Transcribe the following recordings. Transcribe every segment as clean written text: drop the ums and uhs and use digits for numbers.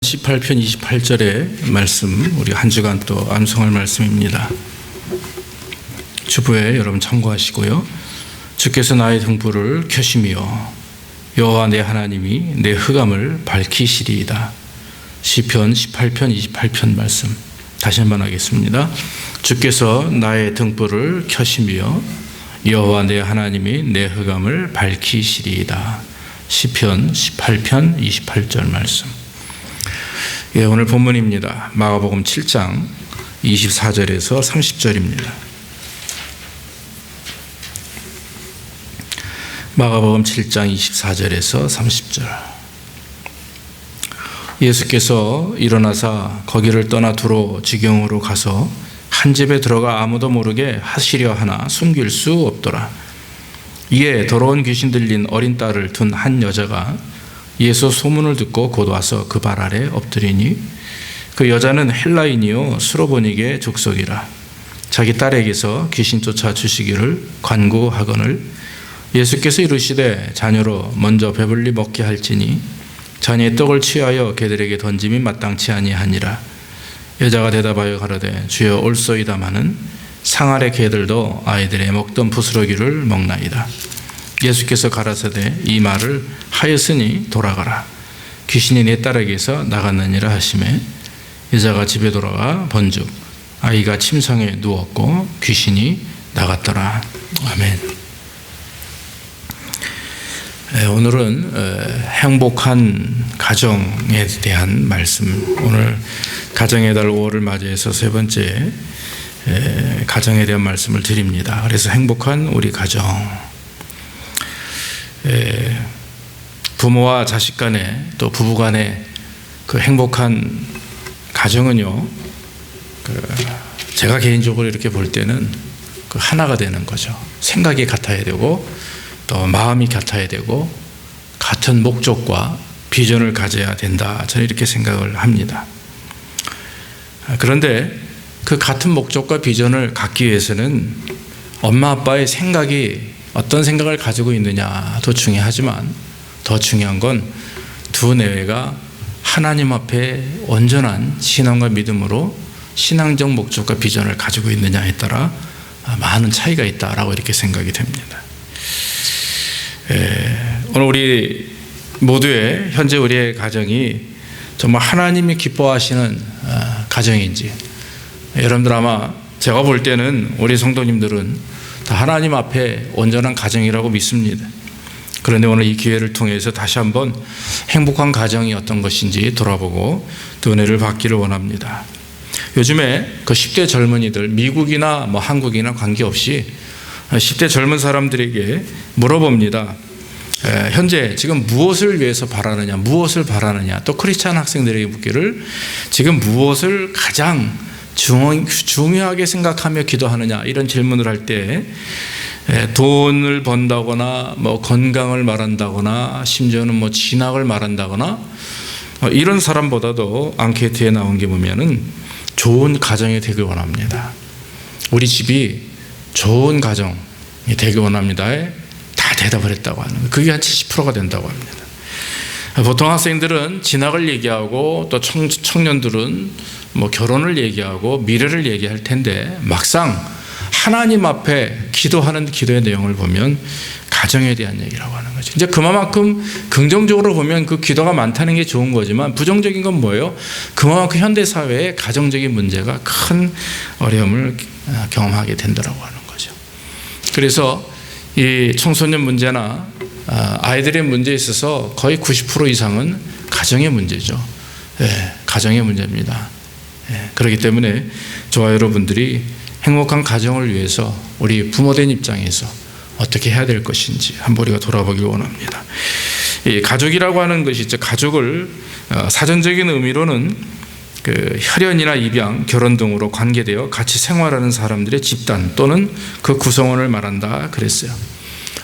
18편 28절의 말씀, 우리 한 주간 또 암송할 말씀입니다. 주부에 여러분 참고하시고요. 주께서 나의 등불을 켜시며 여호와 내 하나님이 내 흑암을 밝히시리이다. 시편 18편 28편 말씀 다시 한번 하겠습니다. 주께서 나의 등불을 켜시며 여호와 내 하나님이 내 흑암을 밝히시리이다. 시편 18편 28절 말씀. 예, 오늘 본문입니다. 마가복음 7장 24절에서 30절입니다. 마가복음 7장 24절에서 30절. 예수께서 일어나사 거기를 떠나 두로 지경으로 가서 한 집에 들어가 아무도 모르게 하시려 하나 숨길 수 없더라. 이에 더러운 귀신 들린 어린 딸을 둔 한 여자가 예수 소문을 듣고 곧 와서 그 발 아래 엎드리니 그 여자는 헬라인이요 수로보니게 족속이라. 자기 딸에게서 귀신 쫓아 주시기를 간구하거늘 예수께서 이르시되 자녀로 먼저 배불리 먹게 할지니 자녀의 떡을 취하여 개들에게 던짐이 마땅치 아니하니라. 여자가 대답하여 가로되 주여 옳소이다마는 상 아래 개들도 아이들의 먹던 부스러기를 먹나이다. 예수께서 가라사대 이 말을 하였으니 돌아가라. 귀신이 내 딸에게서 나갔느니라 하시매 여자가 집에 돌아가 본즉 아이가 침상에 누웠고 귀신이 나갔더라. 아멘. 오늘은 행복한 가정에 대한 말씀, 오늘 가정의 달 5월을 맞이해서 세 번째 가정에 대한 말씀을 드립니다. 그래서 행복한 우리 가정, 부모와 자식 간에 또 부부 간에 그 행복한 가정은요, 제가 개인적으로 이렇게 볼 때는 그 하나가 되는 거죠. 생각이 같아야 되고 또 마음이 같아야 되고 같은 목적과 비전을 가져야 된다. 저는 이렇게 생각을 합니다. 그런데 그 같은 목적과 비전을 갖기 위해서는 엄마 아빠의 생각이 어떤 생각을 가지고 있느냐도 중요하지만 더 중요한 건 두 내외가 하나님 앞에 온전한 신앙과 믿음으로 신앙적 목적과 비전을 가지고 있느냐에 따라 많은 차이가 있다라고 이렇게 생각이 됩니다. 오늘 우리 모두의 현재 우리의 가정이 정말 하나님이 기뻐하시는 가정인지, 여러분들 아마 제가 볼 때는 우리 성도님들은 다 하나님 앞에 온전한 가정이라고 믿습니다. 그런데 오늘 이 기회를 통해서 다시 한번 행복한 가정이 어떤 것인지 돌아보고 또 은혜를 받기를 원합니다. 요즘에 그 10대 젊은이들, 미국이나 뭐 한국이나 관계없이 10대 젊은 사람들에게 물어봅니다. 현재 지금 무엇을 위해서 바라느냐, 무엇을 바라느냐, 또 크리스찬 학생들에게 묻기를 지금 무엇을 가장 중요하게 생각하며 기도하느냐, 이런 질문을 할 때 돈을 번다거나 뭐 건강을 말한다거나 심지어는 뭐 진학을 말한다거나 이런 사람보다도 앙케이트에 나온 게 보면은 좋은 가정이 되길 원합니다. 우리 집이 좋은 가정이 되길 원합니다에 다 대답을 했다고 하는 거예요. 그게 한 70%가 된다고 합니다. 보통 학생들은 진학을 얘기하고 또 청년들은 뭐 결혼을 얘기하고 미래를 얘기할 텐데 막상 하나님 앞에 기도하는 기도의 내용을 보면 가정에 대한 얘기라고 하는 거죠. 이제 그만큼 긍정적으로 보면 그 기도가 많다는 게 좋은 거지만 부정적인 건 뭐예요? 그만큼 현대 사회에 가정적인 문제가 큰 어려움을 경험하게 된다고 하는 거죠. 그래서 이 청소년 문제나 아이들의 문제에 있어서 거의 90% 이상은 가정의 문제죠. 가정의 문제입니다. 그렇기 때문에 저와 여러분들이 행복한 가정을 위해서 우리 부모된 입장에서 어떻게 해야 될 것인지 한번 우리가 돌아보길 원합니다. 이 가족이라고 하는 것이 가족을 사전적인 의미로는 그 혈연이나 입양, 결혼 등으로 관계되어 같이 생활하는 사람들의 집단 또는 그 구성원을 말한다 그랬어요.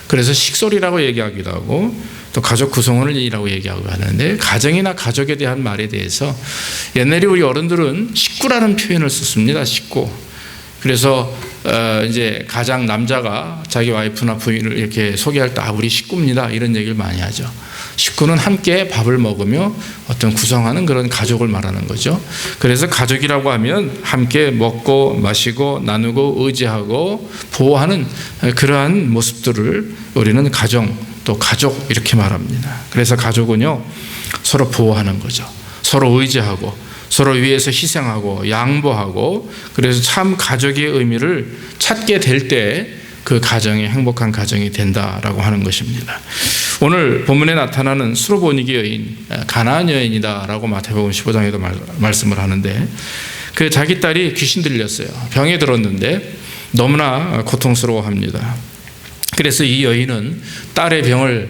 그래서 식솔이라고 얘기하기도 하고 또 가족 구성원이라고 얘기하고 하는데, 가정이나 가족에 대한 말에 대해서 옛날에 우리 어른들은 식구라는 표현을 썼습니다. 식구. 그래서 이제 가장 남자가 자기 와이프나 부인을 이렇게 소개할 때 우리 식구입니다, 이런 얘기를 많이 하죠. 식구는 함께 밥을 먹으며 어떤 구성하는 그런 가족을 말하는 거죠. 그래서 가족이라고 하면 함께 먹고 마시고 나누고 의지하고 보호하는 그러한 모습들을 우리는 가정 또 가족 이렇게 말합니다. 그래서 가족은요, 서로 보호하는 거죠. 서로 의지하고 서로 위해서 희생하고 양보하고, 그래서 참 가족의 의미를 찾게 될 때 그 가정이 행복한 가정이 된다라고 하는 것입니다. 오늘 본문에 나타나는 수로보니게 여인, 가나안 여인이다라고 마태복음 15장에도 말씀을 하는데, 그 자기 딸이 귀신 들렸어요. 병에 들었는데 너무나 고통스러워합니다. 그래서 이 여인은 딸의 병을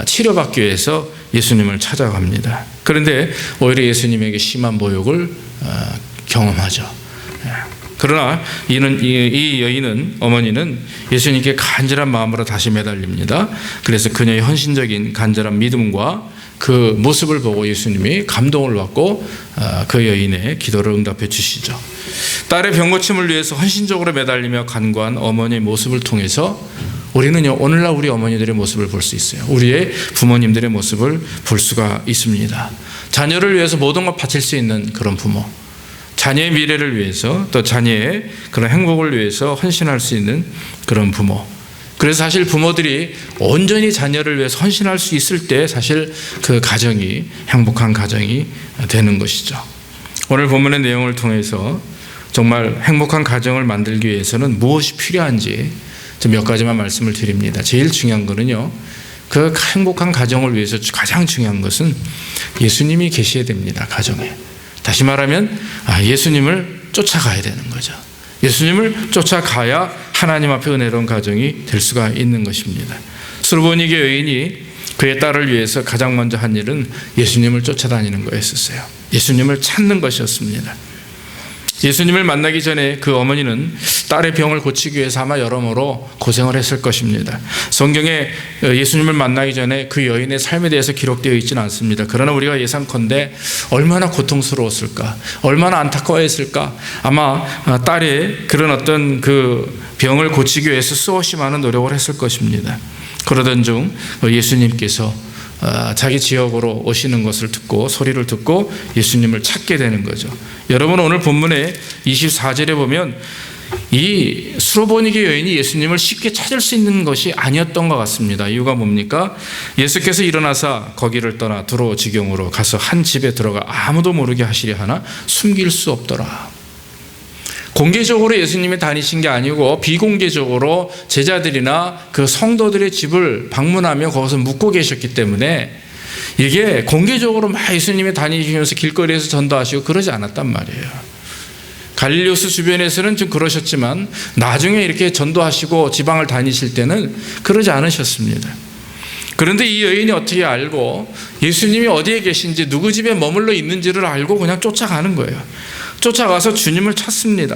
치료받기 위해서 예수님을 찾아갑니다. 그런데 오히려 예수님에게 심한 모욕을 경험하죠. 그러나 이 여인은, 어머니는 예수님께 간절한 마음으로 다시 매달립니다. 그래서 그녀의 헌신적인 간절한 믿음과 그 모습을 보고 예수님이 감동을 받고 그 여인의 기도를 응답해 주시죠. 딸의 병고침을 위해서 헌신적으로 매달리며 간구한 어머니의 모습을 통해서 우리는요, 오늘날 우리 어머니들의 모습을 볼 수 있어요. 우리의 부모님들의 모습을 볼 수가 있습니다. 자녀를 위해서 모든 걸 바칠 수 있는 그런 부모, 자녀의 미래를 위해서 또 자녀의 그런 행복을 위해서 헌신할 수 있는 그런 부모. 그래서 사실 부모들이 온전히 자녀를 위해서 헌신할 수 있을 때 사실 그 가정이 행복한 가정이 되는 것이죠. 오늘 본문의 내용을 통해서 정말 행복한 가정을 만들기 위해서는 무엇이 필요한지 몇 가지만 말씀을 드립니다. 제일 중요한 거는요, 그 행복한 가정을 위해서 가장 중요한 것은 예수님이 계셔야 됩니다. 가정에. 다시 말하면 예수님을 쫓아가야 되는 거죠. 예수님을 쫓아가야 하나님 앞에 은혜로운 가정이 될 수가 있는 것입니다. 수로보니게 여인이 그의 딸을 위해서 가장 먼저 한 일은 예수님을 쫓아다니는 거였었어요. 예수님을 찾는 것이었습니다. 예수님을 만나기 전에 그 어머니는 딸의 병을 고치기 위해서 아마 여러모로 고생을 했을 것입니다. 성경에 예수님을 만나기 전에 그 여인의 삶에 대해서 기록되어 있지는 않습니다. 그러나 우리가 예상컨대 얼마나 고통스러웠을까, 얼마나 안타까워했을까. 아마 딸의 그런 어떤 그 병을 고치기 위해서 수없이 많은 노력을 했을 것입니다. 그러던 중 예수님께서 자기 지역으로 오시는 것을 듣고, 소리를 듣고 예수님을 찾게 되는 거죠. 여러분, 오늘 본문의 24절에 보면 이 수로보니게 여인이 예수님을 쉽게 찾을 수 있는 것이 아니었던 것 같습니다. 이유가 뭡니까? 예수께서 일어나사 거기를 떠나 두로 지경으로 가서 한 집에 들어가 아무도 모르게 하시려 하나 숨길 수 없더라. 공개적으로 예수님이 다니신 게 아니고 비공개적으로 제자들이나 그 성도들의 집을 방문하며 거기서 묵고 계셨기 때문에, 이게 공개적으로 막 예수님이 다니시면서 길거리에서 전도하시고 그러지 않았단 말이에요. 갈릴리오스 주변에서는 좀 그러셨지만 나중에 이렇게 전도하시고 지방을 다니실 때는 그러지 않으셨습니다. 그런데 이 여인이 어떻게 알고 예수님이 어디에 계신지, 누구 집에 머물러 있는지를 알고 그냥 쫓아가는 거예요. 쫓아가서 주님을 찾습니다.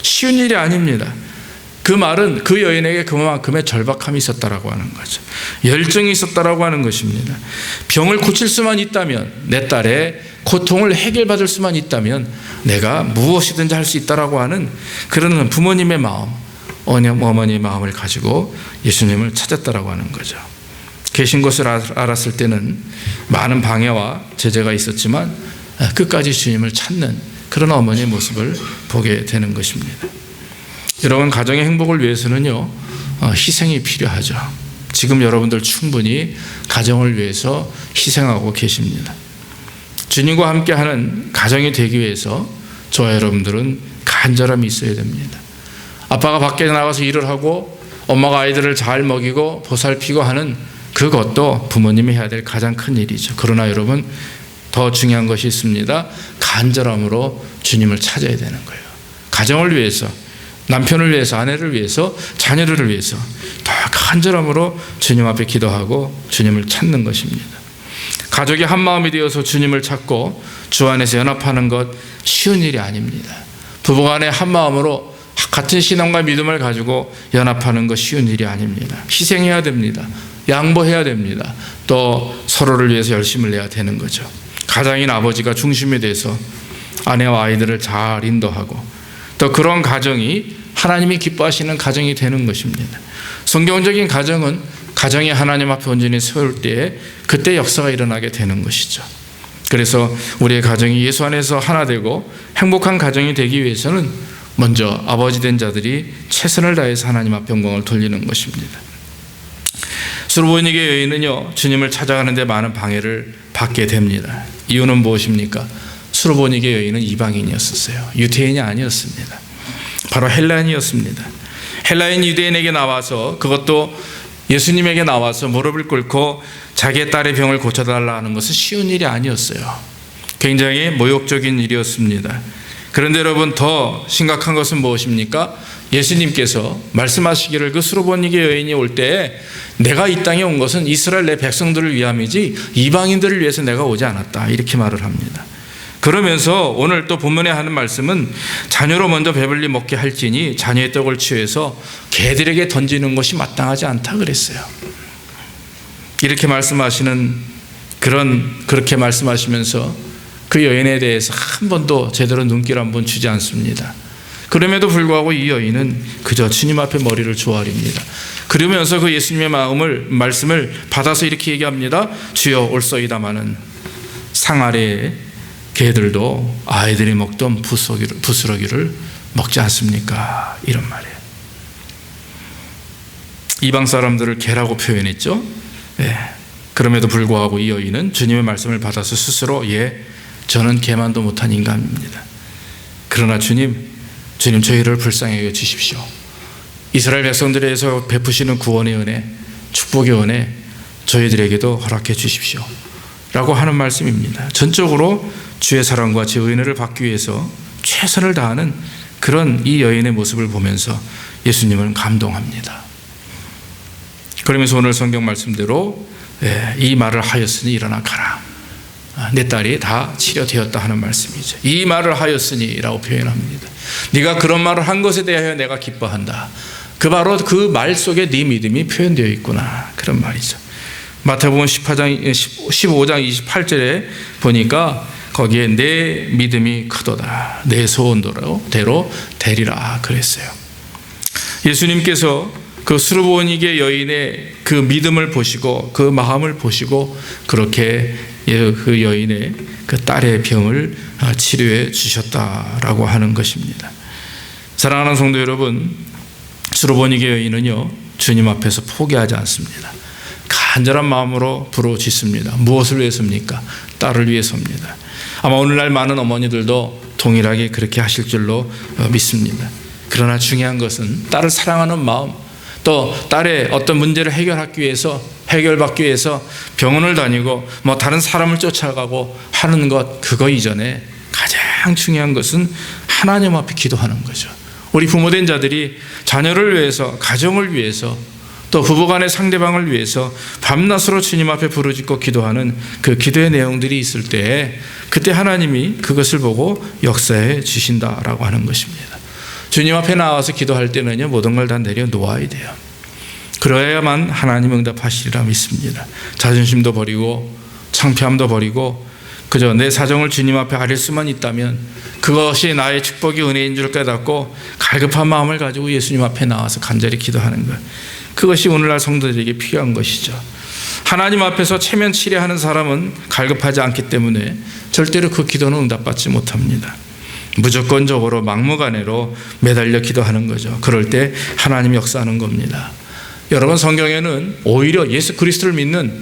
쉬운 일이 아닙니다. 그 말은 그 여인에게 그만큼의 절박함이 있었다라고 하는 거죠. 열정이 있었다라고 하는 것입니다. 병을 고칠 수만 있다면, 내 딸의 고통을 해결받을 수만 있다면 내가 무엇이든지 할 수 있다라고 하는 그런 부모님의 마음, 어머니의 마음을 가지고 예수님을 찾았다라고 하는 거죠. 계신 것을 알았을 때는 많은 방해와 제재가 있었지만 끝까지 주님을 찾는 그런 어머니의 모습을 보게 되는 것입니다. 여러분, 가정의 행복을 위해서는요, 희생이 필요하죠. 지금 여러분들 충분히 가정을 위해서 희생하고 계십니다. 주님과 함께하는 가정이 되기 위해서 저와 여러분들은 간절함이 있어야 됩니다. 아빠가 밖에 나가서 일을 하고 엄마가 아이들을 잘 먹이고 보살피고 하는 그것도 부모님이 해야 될 가장 큰 일이죠. 그러나 여러분, 더 중요한 것이 있습니다. 간절함으로 주님을 찾아야 되는 거예요. 가정을 위해서, 남편을 위해서, 아내를 위해서, 자녀들을 위해서 더 간절함으로 주님 앞에 기도하고 주님을 찾는 것입니다. 가족이 한 마음이 되어서 주님을 찾고 주 안에서 연합하는 것 쉬운 일이 아닙니다. 부부간에 한 마음으로 같은 신앙과 믿음을 가지고 연합하는 것 쉬운 일이 아닙니다. 희생해야 됩니다. 양보해야 됩니다. 또 서로를 위해서 열심을 내야 되는 거죠. 가장인 아버지가 중심이 돼서 아내와 아이들을 잘 인도하고, 또 그런 가정이 하나님이 기뻐하시는 가정이 되는 것입니다. 성경적인 가정은 가정이 하나님 앞에 온전히 세울 때에 그때 역사가 일어나게 되는 것이죠. 그래서 우리의 가정이 예수 안에서 하나 되고 행복한 가정이 되기 위해서는 먼저 아버지 된 자들이 최선을 다해서 하나님 앞 영광을 돌리는 것입니다. 수르보니게 여인은요, 주님을 찾아가는 데 많은 방해를 받게 됩니다. 이유는 무엇입니까? 수르보니게 여인은 이방인이었어요. 유대인이 아니었습니다. 바로 헬라인이었습니다. 헬라인 유대인에게 나와서, 그것도 예수님에게 나와서 무릎을 꿇고 자기의 딸의 병을 고쳐달라 하는 것은 쉬운 일이 아니었어요. 굉장히 모욕적인 일이었습니다. 그런데 여러분, 더 심각한 것은 무엇입니까? 예수님께서 말씀하시기를 그 수르보니게 여인이 올 때 내가 이 땅에 온 것은 이스라엘 내 백성들을 위함이지 이방인들을 위해서 내가 오지 않았다, 이렇게 말을 합니다. 그러면서 오늘 또 본문에 하는 말씀은 자녀로 먼저 배불리 먹게 할지니 자녀의 떡을 취해서 개들에게 던지는 것이 마땅하지 않다 그랬어요. 이렇게 말씀하시는 그렇게 말씀하시면서 그 여인에 대해서 한 번도 제대로 눈길 한 번 주지 않습니다. 그럼에도 불구하고 이 여인은 그저 주님 앞에 머리를 조아립니다. 그러면서 그 예수님의 말씀을 받아서 이렇게 얘기합니다. 주여 올소이다마는 상 아래에 개들도 아이들이 먹던 부스러기를 먹지 않습니까? 이런 말이에요. 이방 사람들을 개라고 표현했죠. 예. 그럼에도 불구하고 이 여인은 주님의 말씀을 받아서 스스로 저는 개만도 못한 인간입니다. 그러나 주님 저희를 불쌍히 여겨 주십시오. 이스라엘 백성들에 대해서 베푸시는 구원의 은혜, 축복의 은혜 저희들에게도 허락해 주십시오 라고 하는 말씀입니다. 전적으로 주의 사랑과 주의 은혜를 받기 위해서 최선을 다하는 그런 이 여인의 모습을 보면서 예수님은 감동합니다. 그러면서 오늘 성경 말씀대로 이 말을 하였으니 일어나 가라. 내 딸이 다 치료되었다 하는 말씀이죠. 이 말을 하였으니 라고 표현합니다. 네가 그런 말을 한 것에 대하여 내가 기뻐한다. 바로 그 말 속에 네 믿음이 표현되어 있구나, 그런 말이죠. 마태복음 15장 28절에 보니까 거기에 내 믿음이 크도다, 내 소원대로 되리라 그랬어요. 예수님께서 그 수르보니게 여인의 그 믿음을 보시고 그 마음을 보시고 그렇게 그 여인의 그 딸의 병을 치료해 주셨다라고 하는 것입니다. 사랑하는 성도 여러분, 수르보니게 여인은요, 주님 앞에서 포기하지 않습니다. 간절한 마음으로 부르짖습니다. 무엇을 위해서입니까? 딸을 위해서입니다. 아마 오늘날 많은 어머니들도 동일하게 그렇게 하실 줄로 믿습니다. 그러나 중요한 것은 딸을 사랑하는 마음, 또 딸의 어떤 문제를 해결받기 위해서 병원을 다니고 다른 사람을 쫓아가고 하는 것, 그거 이전에 가장 중요한 것은 하나님 앞에 기도하는 거죠. 우리 부모된 자들이 자녀를 위해서, 가정을 위해서, 또 부부간의 상대방을 위해서 밤낮으로 주님 앞에 부르짖고 기도하는 그 기도의 내용들이 있을 때, 그때 하나님이 그것을 보고 역사해 주신다라고 하는 것입니다. 주님 앞에 나와서 기도할 때는요, 모든 걸 다 내려놓아야 돼요. 그래야만 하나님 응답하시리라 믿습니다. 자존심도 버리고 창피함도 버리고 그저 내 사정을 주님 앞에 아릴 수만 있다면 그것이 나의 축복이 은혜인 줄 깨닫고 갈급한 마음을 가지고 예수님 앞에 나와서 간절히 기도하는 것, 그것이 오늘날 성도들에게 필요한 것이죠. 하나님 앞에서 체면치레하는 사람은 갈급하지 않기 때문에 절대로 그 기도는 응답받지 못합니다. 무조건적으로 막무가내로 매달려 기도하는 거죠. 그럴 때 하나님이 역사하는 겁니다. 여러분, 성경에는 오히려 예수 그리스도를 믿는,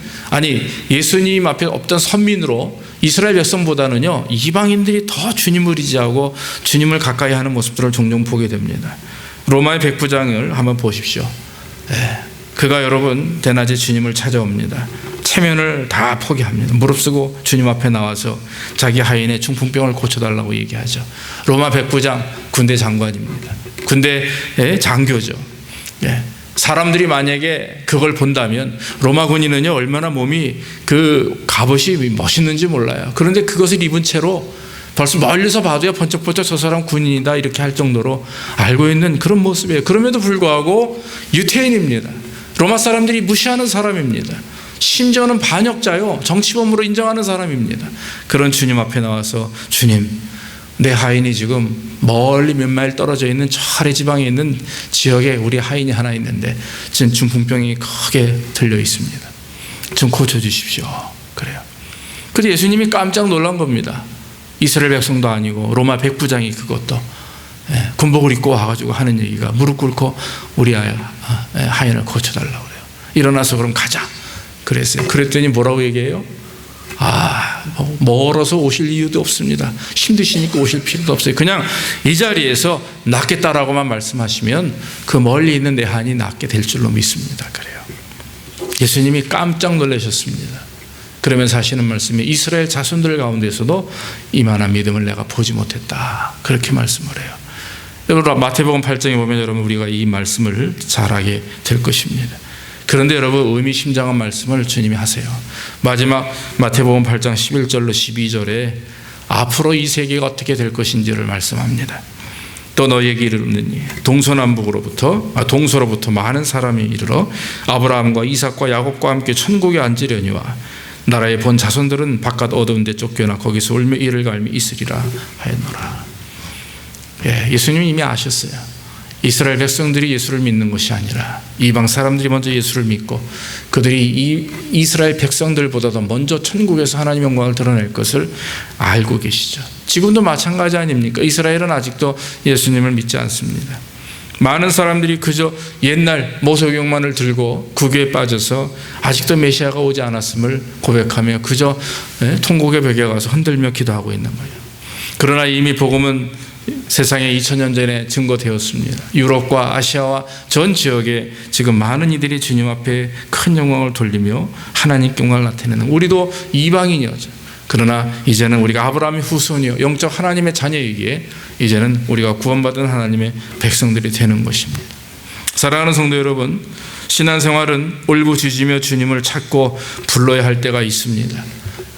예수님 앞에 없던 선민으로 이스라엘 백성보다는요, 이방인들이 더 주님을 의지하고 주님을 가까이 하는 모습들을 종종 보게 됩니다. 로마의 백부장을 한번 보십시오. 그가 여러분 대낮에 주님을 찾아옵니다. 체면을 다 포기합니다. 무릅쓰고 주님 앞에 나와서 자기 하인의 중풍병을 고쳐달라고 얘기하죠. 로마 백부장, 군대 장관입니다. 군대의 장교죠. 사람들이 만약에 그걸 본다면 로마 군인은요, 얼마나 몸이 그 갑옷이 멋있는지 몰라요. 그런데 그것을 입은 채로 벌써 멀리서 봐도요, 번쩍번쩍 저 사람 군인이다 이렇게 할 정도로 알고 있는 그런 모습이에요. 그럼에도 불구하고 유태인입니다. 로마 사람들이 무시하는 사람입니다. 심지어는 반역자요, 정치범으로 인정하는 사람입니다. 그런 주님 앞에 나와서 주님, 내 하인이 지금 멀리 몇 마일 떨어져 있는 저 아래 지방에 있는 지역에 우리 하인이 하나 있는데 지금 중풍병이 크게 들려 있습니다. 좀 고쳐주십시오. 그래요. 그래서 예수님이 깜짝 놀란 겁니다. 이스라엘 백성도 아니고 로마 백부장이 그것도 군복을 입고 와가지고 하는 얘기가 무릎 꿇고 우리 하인을 고쳐달라고 그래요. 일어나서 그럼 가자 그랬어요. 그랬더니 뭐라고 얘기해요? 멀어서 오실 이유도 없습니다. 힘드시니까 오실 필요도 없어요. 그냥 이 자리에서 낫겠다라고만 말씀하시면 그 멀리 있는 내 하인이 낫게 될 줄로 믿습니다. 그래요. 예수님이 깜짝 놀라셨습니다. 그러면서 하시는 말씀이 이스라엘 자손들 가운데서도 이만한 믿음을 내가 보지 못했다. 그렇게 말씀을 해요. 여러분 마태복음 8장에 보면 여러분 우리가 이 말씀을 잘하게 될 것입니다. 그런데 여러분 의미심장한 말씀을 주님이 하세요. 마지막 마태복음 8장 11절로 12절에 앞으로 이 세계가 어떻게 될 것인지를 말씀합니다. 또 너희에게 이르노니 동서로부터 많은 사람이 이르러 아브라함과 이삭과 야곱과 함께 천국에 앉으려니와 나라의 본 자손들은 바깥 어두운 데 쫓겨나 거기서 울며 이를 갈미 있으리라 하였노라. 예수님이 이미 아셨어요. 이스라엘 백성들이 예수를 믿는 것이 아니라 이방 사람들이 먼저 예수를 믿고 그들이 이 이스라엘 백성들보다도 먼저 천국에서 하나님의 영광을 드러낼 것을 알고 계시죠. 지금도 마찬가지 아닙니까? 이스라엘은 아직도 예수님을 믿지 않습니다. 많은 사람들이 그저 옛날 모세경만을 들고 구교에 빠져서 아직도 메시아가 오지 않았음을 고백하며 그저 통곡의 벽에 가서 흔들며 기도하고 있는 거예요. 그러나 이미 복음은 세상에 2000년 전에 증거되었습니다. 유럽과 아시아와 전 지역에 지금 많은 이들이 주님 앞에 큰 영광을 돌리며 하나님께 영광을 나타내는, 우리도 이방인이었죠. 그러나 이제는 우리가 아브라함의 후손이요 영적 하나님의 자녀이기에 이제는 우리가 구원받은 하나님의 백성들이 되는 것입니다. 사랑하는 성도 여러분, 신앙생활은 울부짖으며 주님을 찾고 불러야 할 때가 있습니다.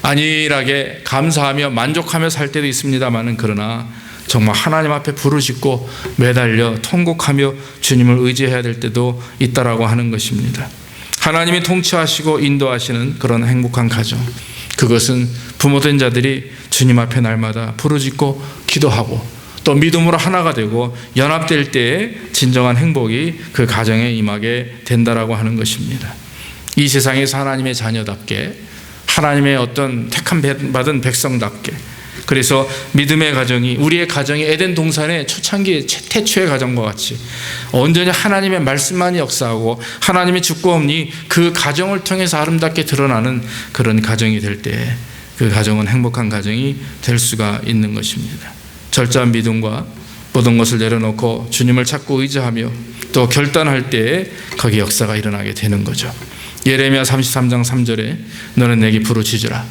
안일하게 감사하며 만족하며 살 때도 있습니다만은 그러나 정말 하나님 앞에 부르짖고 매달려 통곡하며 주님을 의지해야 될 때도 있다라고 하는 것입니다. 하나님이 통치하시고 인도하시는 그런 행복한 가정, 그것은 부모된 자들이 주님 앞에 날마다 부르짖고 기도하고 또 믿음으로 하나가 되고 연합될 때에 진정한 행복이 그 가정에 임하게 된다라고 하는 것입니다. 이 세상에서 하나님의 자녀답게, 하나님의 어떤 택함 받은 백성답게, 그래서 믿음의 가정이, 우리의 가정이 에덴 동산의 초창기 태초의 가정과 같이 온전히 하나님의 말씀만이 역사하고 하나님의 주권이 그 가정을 통해서 아름답게 드러나는 그런 가정이 될 때 그 가정은 행복한 가정이 될 수가 있는 것입니다. 철저한 믿음과 모든 것을 내려놓고 주님을 찾고 의지하며 또 결단할 때에 거기 역사가 일어나게 되는 거죠. 예레미야 33장 3절에 너는 내게 부르짖으라.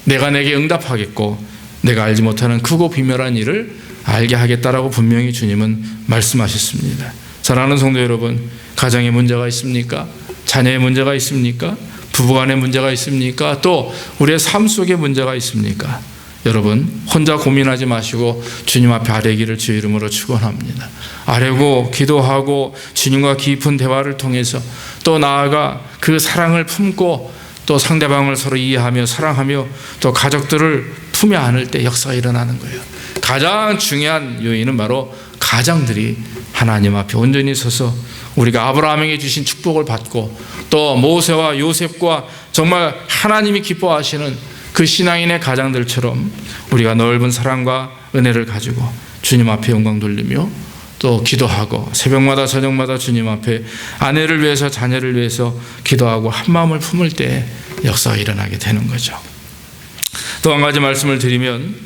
내가 내게 응답하겠고 내가 알지 못하는 크고 비밀한 일을 알게 하겠다라고 분명히 주님은 말씀하셨습니다. 사랑하는 성도 여러분, 가정에 문제가 있습니까? 자녀의 문제가 있습니까? 부부간의 문제가 있습니까? 또 우리의 삶 속에 문제가 있습니까? 여러분 혼자 고민하지 마시고 주님 앞에 아뢰기를 주의 이름으로 축원합니다. 아뢰고 기도하고 주님과 깊은 대화를 통해서 또 나아가 그 사랑을 품고 또 상대방을 서로 이해하며 사랑하며 또 가족들을 품에 안을 때 역사가 일어나는 거예요. 가장 중요한 요인은 바로 가장들이 하나님 앞에 온전히 서서 우리가 아브라함에게 주신 축복을 받고 또 모세와 요셉과 정말 하나님이 기뻐하시는 그 신앙인의 가장들처럼 우리가 넓은 사랑과 은혜를 가지고 주님 앞에 영광 돌리며 또 기도하고 새벽마다 저녁마다 주님 앞에 아내를 위해서 자녀를 위해서 기도하고 한 마음을 품을 때 역사가 일어나게 되는 거죠. 또 한 가지 말씀을 드리면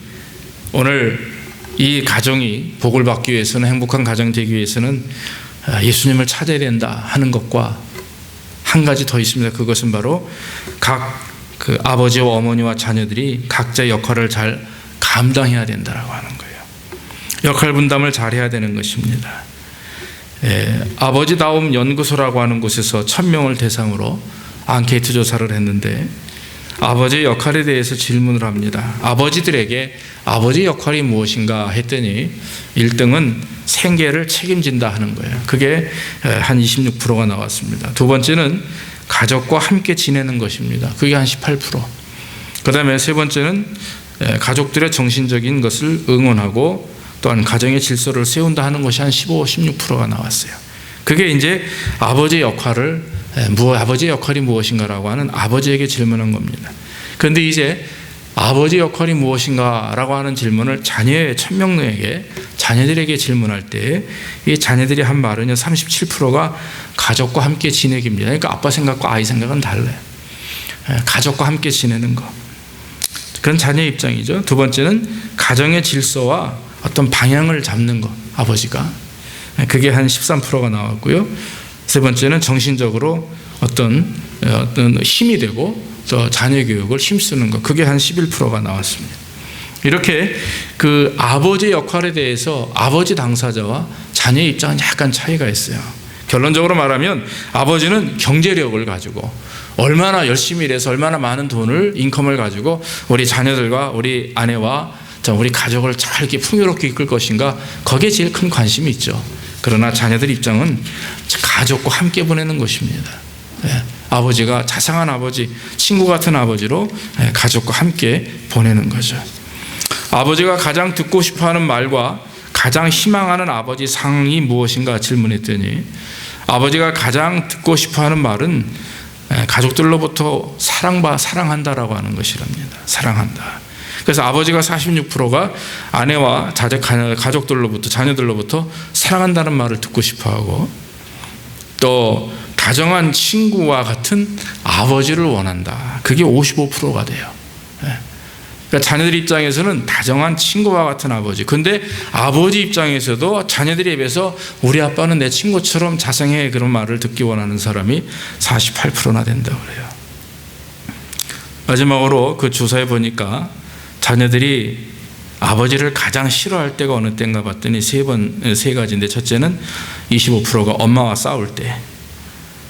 오늘 이 가정이 복을 받기 위해서는, 행복한 가정 되기 위해서는 예수님을 찾아야 된다 하는 것과 한 가지 더 있습니다. 그것은 바로 각 그 아버지와 어머니와 자녀들이 각자의 역할을 잘 감당해야 된다라고 하는 거예요. 역할 분담을 잘 해야 되는 것입니다. 아버지다움 연구소라고 하는 곳에서 1000명을 대상으로 앙케이트 조사를 했는데 아버지의 역할에 대해서 질문을 합니다. 아버지들에게 아버지의 역할이 무엇인가 했더니 1등은 생계를 책임진다 하는 거예요. 그게 한 26%가 나왔습니다. 두 번째는 가족과 함께 지내는 것입니다. 그게 한 18%. 그 다음에 세 번째는 가족들의 정신적인 것을 응원하고 또한 가정의 질서를 세운다 하는 것이 한 15, 16%가 나왔어요. 그게 이제 아버지의 역할이 무엇인가라고 하는 아버지에게 질문한 겁니다. 그런데 이제 아버지 역할이 무엇인가라고 하는 질문을 자녀의 천명로에게 자녀들에게 질문할 때 이 자녀들이 한 말은요 37%가 가족과 함께 지내기입니다. 그러니까 아빠 생각과 아이 생각은 달라요. 가족과 함께 지내는 것. 그런 자녀의 입장이죠. 두 번째는 가정의 질서와 어떤 방향을 잡는 것. 아버지가. 그게 한 13%가 나왔고요. 세 번째는 정신적으로 어떤 힘이 되고 또 자녀 교육을 힘쓰는 것. 그게 한 11%가 나왔습니다. 이렇게 그 아버지 역할에 대해서 아버지 당사자와 자녀의 입장은 약간 차이가 있어요. 결론적으로 말하면 아버지는 경제력을 가지고 얼마나 열심히 일해서 얼마나 많은 돈을 인컴을 가지고 우리 자녀들과 우리 아내와 우리 가족을 잘 이렇게 풍요롭게 이끌 것인가 거기에 제일 큰 관심이 있죠. 그러나 자녀들 입장은 가족과 함께 보내는 것입니다. 아버지가 자상한 아버지, 친구 같은 아버지로 가족과 함께 보내는 거죠. 아버지가 가장 듣고 싶어하는 말과 가장 희망하는 아버지 상이 무엇인가 질문했더니 아버지가 가장 듣고 싶어하는 말은 가족들로부터 사랑한다라고 하는 것이랍니다. 사랑한다. 그래서 아버지가 46%가 아내와 가족들로부터 자녀들로부터 사랑한다는 말을 듣고 싶어하고 또 다정한 친구와 같은 아버지를 원한다. 그게 55%가 돼요. 그러니까 자녀들 입장에서는 다정한 친구와 같은 아버지. 근데 아버지 입장에서도 자녀들에 비해서 우리 아빠는 내 친구처럼 자상해 그런 말을 듣기 원하는 사람이 48%나 된다고 그래요. 마지막으로 그 조사에 보니까 자녀들이 아버지를 가장 싫어할 때가 어느 때인가 봤더니 세 가지인데 첫째는 25%가 엄마와 싸울 때,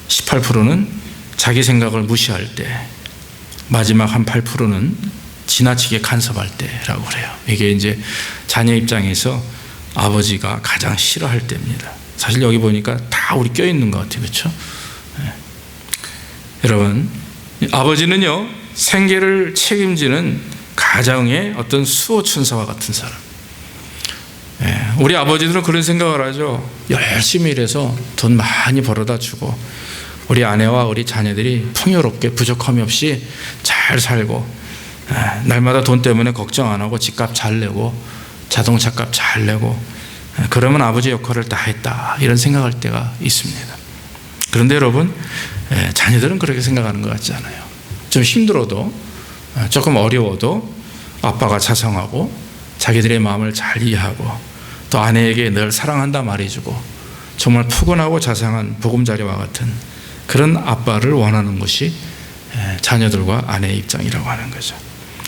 18%는 자기 생각을 무시할 때, 마지막 한 8%는 지나치게 간섭할 때라고 그래요. 이게 이제 자녀 입장에서 아버지가 가장 싫어할 때입니다. 사실 여기 보니까 다 우리 껴있는 것 같아요. 그렇죠? 여러분, 아버지는요 생계를 책임지는 가정의 어떤 수호천사와 같은 사람. 우리 아버지들은 그런 생각을 하죠. 열심히 일해서 돈 많이 벌어다 주고 우리 아내와 우리 자녀들이 풍요롭게 부족함이 없이 잘 살고 날마다 돈 때문에 걱정 안 하고 집값 잘 내고 자동차 값 잘 내고 그러면 아버지 역할을 다 했다 이런 생각할 때가 있습니다. 그런데 여러분 자녀들은 그렇게 생각하는 것 같지 않아요. 좀 힘들어도 조금 어려워도 아빠가 자상하고 자기들의 마음을 잘 이해하고 또 아내에게 늘 사랑한다 말해주고 정말 푸근하고 자상한 보금자리와 같은 그런 아빠를 원하는 것이 자녀들과 아내의 입장이라고 하는 거죠.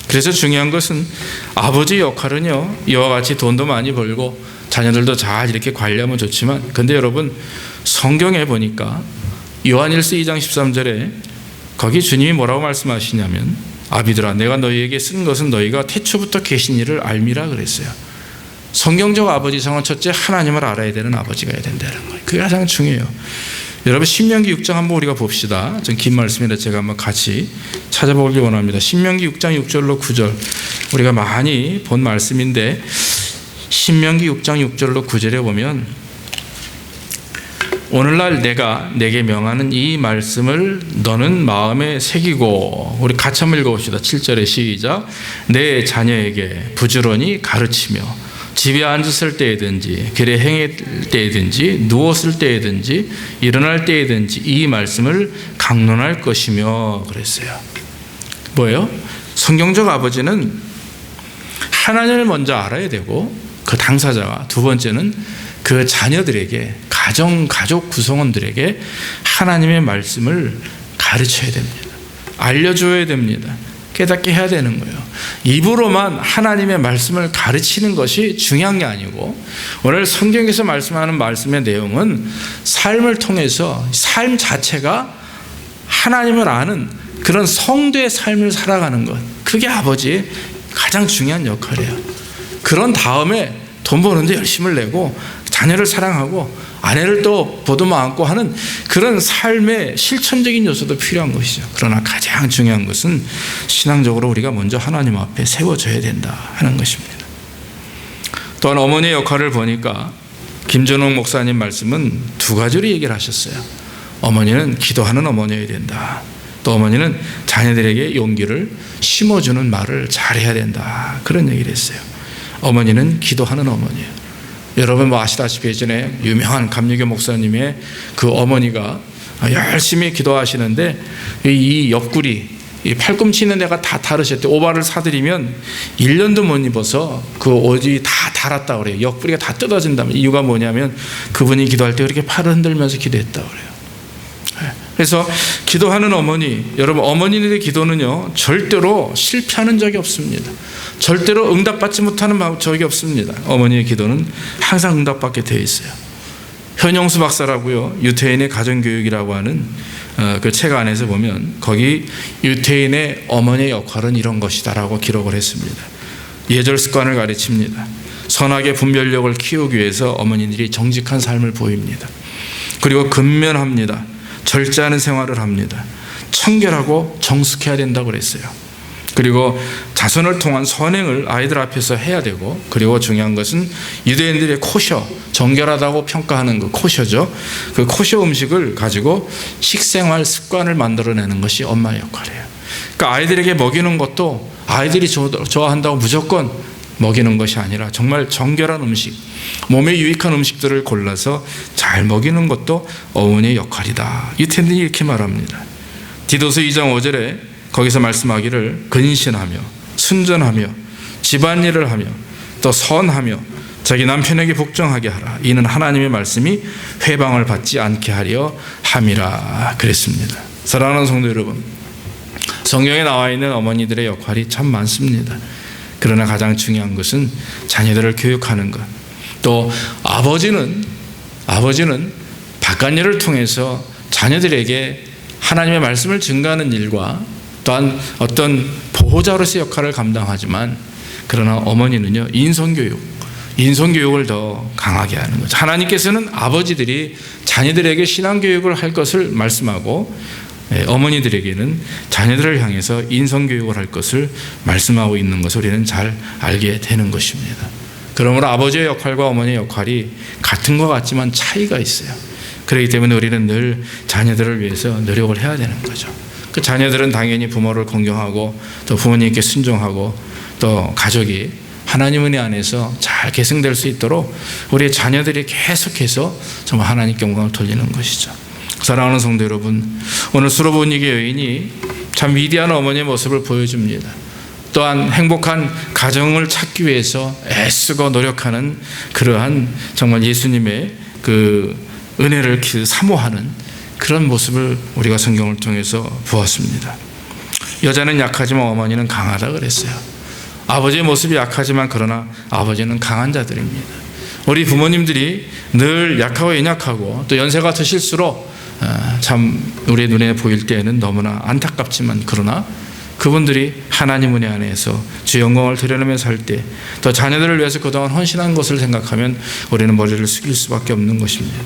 그래서 중요한 것은 아버지 역할은요 이와 같이 돈도 많이 벌고 자녀들도 잘 이렇게 관리하면 좋지만 근데 여러분 성경에 보니까 요한일서 2장 13절에 거기 주님이 뭐라고 말씀하시냐면 아비들아 내가 너희에게 쓴 것은 너희가 태초부터 계신 일을 알미라 그랬어요. 성경적 아버지상은 첫째 하나님을 알아야 되는 아버지가 된다는 거예요. 그게 가장 중요해요. 여러분 신명기 6장 한번 우리가 봅시다. 좀 긴 말씀이라 제가 한번 같이 찾아보길 원합니다. 신명기 6장 6절로 9절 우리가 많이 본 말씀인데 신명기 6장 6절로 9절에 보면 오늘날 내가 내게 명하는 이 말씀을 너는 마음에 새기고 우리 같이 한번 읽어봅시다. 7절에 시작 내 자녀에게 부지런히 가르치며 집에 앉았을 때이든지 길에 행할 때이든지 누웠을 때이든지 일어날 때이든지 이 말씀을 강론할 것이며 그랬어요. 뭐예요? 성경적 아버지는 하나님을 먼저 알아야 되고 그 당사자와 두 번째는 그 자녀들에게 가족 구성원들에게 하나님의 말씀을 가르쳐야 됩니다. 알려줘야 됩니다. 깨닫게 해야 되는 거예요. 입으로만 하나님의 말씀을 가르치는 것이 중요한 게 아니고 오늘 성경에서 말씀하는 말씀의 내용은 삶을 통해서 삶 자체가 하나님을 아는 그런 성도의 삶을 살아가는 것 그게 아버지의 가장 중요한 역할이에요. 그런 다음에 돈 버는데 열심을 내고 자녀를 사랑하고 아내를 또 보듬어 안고 하는 그런 삶의 실천적인 요소도 필요한 것이죠. 그러나 가장 중요한 것은 신앙적으로 우리가 먼저 하나님 앞에 세워져야 된다 하는 것입니다. 또한 어머니의 역할을 보니까 김전웅 목사님 말씀은 두 가지로 얘기를 하셨어요. 어머니는 기도하는 어머니여야 된다. 또 어머니는 자녀들에게 용기를 심어주는 말을 잘해야 된다. 그런 얘기를 했어요. 어머니는 기도하는 어머니예요. 여러분 아시다시피 예전에 유명한 감리교 목사님의 그 어머니가 열심히 기도하시는데 이 옆구리 이 팔꿈치 있는 데가 다 다르셨대. 오바를 사드리면 1년도 못 입어서 그 옷이 다 닳았다고 그래요. 옆구리가 다 뜯어진다면. 이유가 뭐냐면 그분이 기도할 때 그렇게 팔을 흔들면서 기도했다고 그래요. 그래서 기도하는 어머니, 여러분 어머니들의 기도는요 절대로 실패하는 적이 없습니다. 절대로 응답받지 못하는 적이 없습니다. 어머니의 기도는 항상 응답받게 되어 있어요. 현영수 박사라고요, 유태인의 가정교육이라고 하는 그 책 안에서 보면 거기 유태인의 어머니의 역할은 이런 것이다라고 기록을 했습니다. 예절 습관을 가르칩니다. 선악의 분별력을 키우기 위해서 어머니들이 정직한 삶을 보입니다. 그리고 근면합니다. 절제하는 생활을 합니다. 청결하고 정숙해야 된다고 그랬어요. 그리고 자손을 통한 선행을 아이들 앞에서 해야 되고, 그리고 중요한 것은 유대인들의 코셔, 정결하다고 평가하는 그 코셔죠. 그 코셔 음식을 가지고 식생활 습관을 만들어내는 것이 엄마의 역할이에요. 그러니까 아이들에게 먹이는 것도 아이들이 좋아한다고 무조건 먹이는 것이 아니라 정말 정결한 음식, 몸에 유익한 음식들을 골라서 잘 먹이는 것도 어머니의 역할이다. 유태인들이 이렇게 말합니다. 디도서 2장 5절에 거기서 말씀하기를 근신하며 순전하며 집안일을 하며 또 선하며 자기 남편에게 복종하게 하라. 이는 하나님의 말씀이 회방을 받지 않게 하려 함이라 그랬습니다. 사랑하는 성도 여러분, 성경에 나와 있는 어머니들의 역할이 참 많습니다. 그러나 가장 중요한 것은 자녀들을 교육하는 것. 또 아버지는 바깥일을 통해서 자녀들에게 하나님의 말씀을 증거하는 일과 또한 어떤 보호자로서의 역할을 감당하지만, 그러나 어머니는요 인성교육을 더 강하게 하는 거죠. 하나님께서는 아버지들이 자녀들에게 신앙교육을 할 것을 말씀하고, 어머니들에게는 자녀들을 향해서 인성교육을 할 것을 말씀하고 있는 것을 우리는 잘 알게 되는 것입니다. 그러므로 아버지의 역할과 어머니의 역할이 같은 것 같지만 차이가 있어요. 그렇기 때문에 우리는 늘 자녀들을 위해서 노력을 해야 되는 거죠. 그 자녀들은 당연히 부모를 공경하고 또 부모님께 순종하고 또 가족이 하나님 은혜 안에서 잘 계승될 수 있도록 우리의 자녀들이 계속해서 정말 하나님께 영광을 돌리는 것이죠. 사랑하는 성도 여러분, 오늘 수로보니게 여인이 참 위대한 어머니의 모습을 보여줍니다. 또한 행복한 가정을 찾기 위해서 애쓰고 노력하는 그러한 정말 예수님의 그 은혜를 사모하는 그런 모습을 우리가 성경을 통해서 보았습니다. 여자는 약하지만 어머니는 강하다 그랬어요. 아버지의 모습이 약하지만 그러나 아버지는 강한 자들입니다. 우리 부모님들이 늘 약하고 연약하고 또 연세가 드실수록 참 우리의 눈에 보일 때에는 너무나 안타깝지만, 그러나 그분들이 하나님 은혜 안에서 주 영광을 드러내면서 살 때 또 자녀들을 위해서 그동안 헌신한 것을 생각하면 우리는 머리를 숙일 수밖에 없는 것입니다.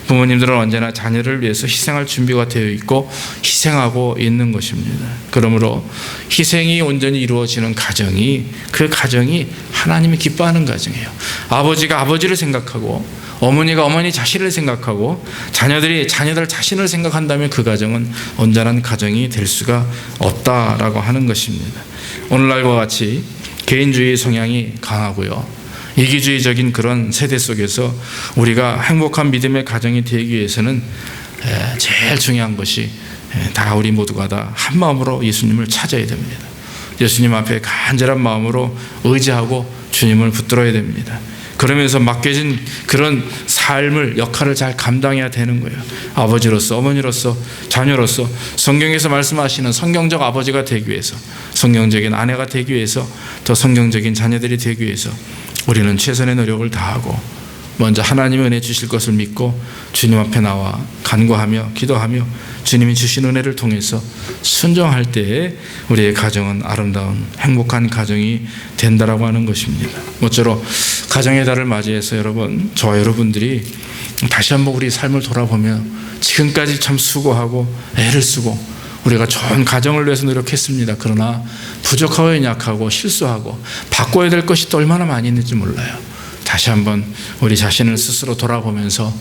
부모님들은 언제나 자녀를 위해서 희생할 준비가 되어 있고 희생하고 있는 것입니다. 그러므로 희생이 온전히 이루어지는 가정이, 그 가정이 하나님이 기뻐하는 가정이에요. 아버지가 아버지를 생각하고 어머니가 어머니 자신을 생각하고 자녀들이 자녀들 자신을 생각한다면 그 가정은 온전한 가정이 될 수가 없다라고 하는 것입니다. 오늘날과 같이 개인주의 성향이 강하고요, 이기주의적인 그런 세대 속에서 우리가 행복한 믿음의 가정이 되기 위해서는 제일 중요한 것이 다 우리 모두가 다 한 마음으로 예수님을 찾아야 됩니다. 예수님 앞에 간절한 마음으로 의지하고 주님을 붙들어야 됩니다. 그러면서 맡겨진 그런 삶을, 역할을 잘 감당해야 되는 거예요. 아버지로서, 어머니로서, 자녀로서 성경에서 말씀하시는 성경적 아버지가 되기 위해서, 성경적인 아내가 되기 위해서, 더 성경적인 자녀들이 되기 위해서 우리는 최선의 노력을 다하고 먼저 하나님의 은혜 주실 것을 믿고 주님 앞에 나와 간구하며 기도하며 주님이 주신 은혜를 통해서 순종할 때에 우리의 가정은 아름다운 행복한 가정이 된다라고 하는 것입니다. 모쪼록 가정의 달을 맞이해서 여러분, 저와 여러분들이 다시 한번 우리 삶을 돌아보며 지금까지 참 수고하고 애를 쓰고 우리가 좋은 가정을 위해서 노력했습니다. 그러나 부족하고 연약하고 실수하고 바꿔야 될 것이 또 얼마나 많이 있는지 몰라요. 다시 한번 우리 자신을 스스로 돌아보면서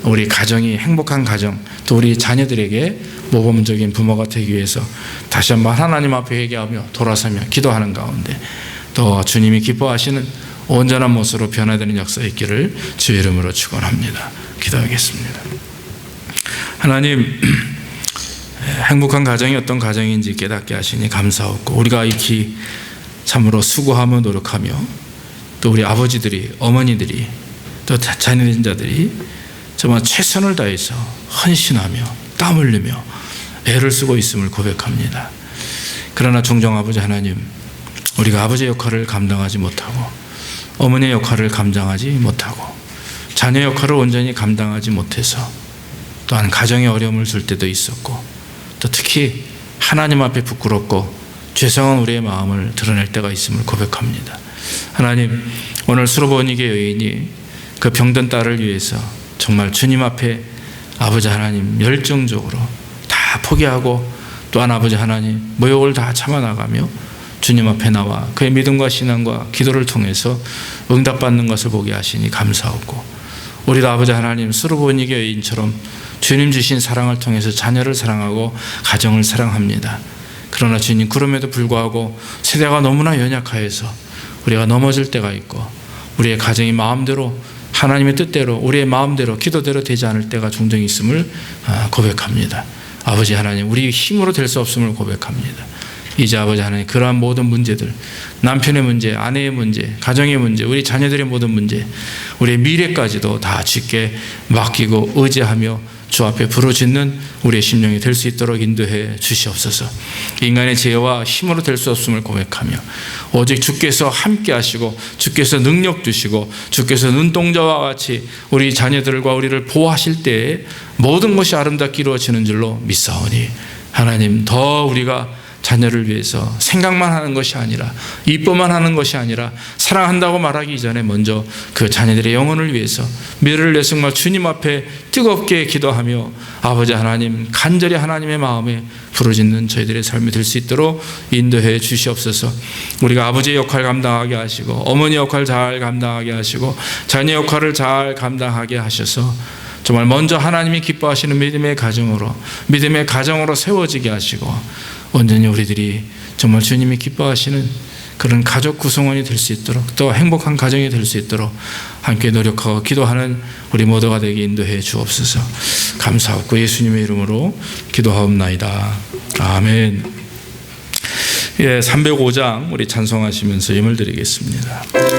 우리 가정이 행복한 가정, 또 우리 자녀들에게 모범적인 부모가 되기 위해서 다시 한번 하나님 앞에 회개하며 돌아서며 기도하는 가운데 또 주님이 기뻐하시는 온전한 모습으로 변화되는 역사 있기를 주의 이름으로 축원합니다. 기도하겠습니다. 하나님, 행복한 가정이 어떤 가정인지 깨닫게 하시니 감사하고, 우리가 익히 참으로 수고하며 노력하며 또 우리 아버지들이, 어머니들이, 또 자녀된 자들이 정말 최선을 다해서 헌신하며 땀 흘리며 애를 쓰고 있음을 고백합니다. 그러나 종종 아버지 하나님, 우리가 아버지의 역할을 감당하지 못하고 어머니의 역할을 감당하지 못하고 자녀 역할을 온전히 감당하지 못해서 또한 가정에 어려움을 줄 때도 있었고, 또 특히 하나님 앞에 부끄럽고 죄송한 우리의 마음을 드러낼 때가 있음을 고백합니다. 하나님, 오늘 수로보니게 여인이 그 병든 딸을 위해서 정말 주님 앞에 아버지 하나님 열정적으로 다 포기하고 또한 아버지 하나님 모욕을 다 참아나가며 주님 앞에 나와 그의 믿음과 신앙과 기도를 통해서 응답받는 것을 보게 하시니 감사하고, 우리도 아버지 하나님 수로보니게 여인처럼 주님 주신 사랑을 통해서 자녀를 사랑하고 가정을 사랑합니다. 그러나 주님, 그럼에도 불구하고 세대가 너무나 연약하여서 우리가 넘어질 때가 있고 우리의 가정이 마음대로 하나님의 뜻대로 우리의 마음대로 기도대로 되지 않을 때가 종종 있음을 고백합니다. 아버지 하나님, 우리 힘으로 될 수 없음을 고백합니다. 이제 아버지 하나님, 그러한 모든 문제들, 남편의 문제, 아내의 문제, 가정의 문제, 우리 자녀들의 모든 문제, 우리의 미래까지도 다 주께 맡기고 의지하며 주 앞에 부르짖는 우리의 심령이 될 수 있도록 인도해 주시옵소서. 인간의 지혜와 힘으로 될 수 없음을 고백하며 오직 주께서 함께 하시고 주께서 능력 주시고 주께서 눈동자와 같이 우리 자녀들과 우리를 보호하실 때에 모든 것이 아름답게 이루어지는 줄로 믿사오니, 하나님, 더 우리가 자녀를 위해서 생각만 하는 것이 아니라, 이뻐만 하는 것이 아니라 사랑한다고 말하기 이전에 먼저 그 자녀들의 영혼을 위해서, 미래를 위해서 정말 주님 앞에 뜨겁게 기도하며 아버지 하나님 간절히 하나님의 마음에 부르짖는 저희들의 삶이 될 수 있도록 인도해 주시옵소서. 우리가 아버지의 역할을 감당하게 하시고 어머니 역할을 잘 감당하게 하시고 자녀 역할을 잘 감당하게 하셔서 정말 먼저 하나님이 기뻐하시는 믿음의 가정으로 세워지게 하시고, 온전히 우리들이 정말 주님이 기뻐하시는 그런 가족 구성원이 될 수 있도록, 또 행복한 가정이 될 수 있도록 함께 노력하고 기도하는 우리 모두가 되게 인도해 주옵소서. 감사하고 예수님의 이름으로 기도하옵나이다. 아멘. 305장 우리 찬송하시면서 예물 드리겠습니다.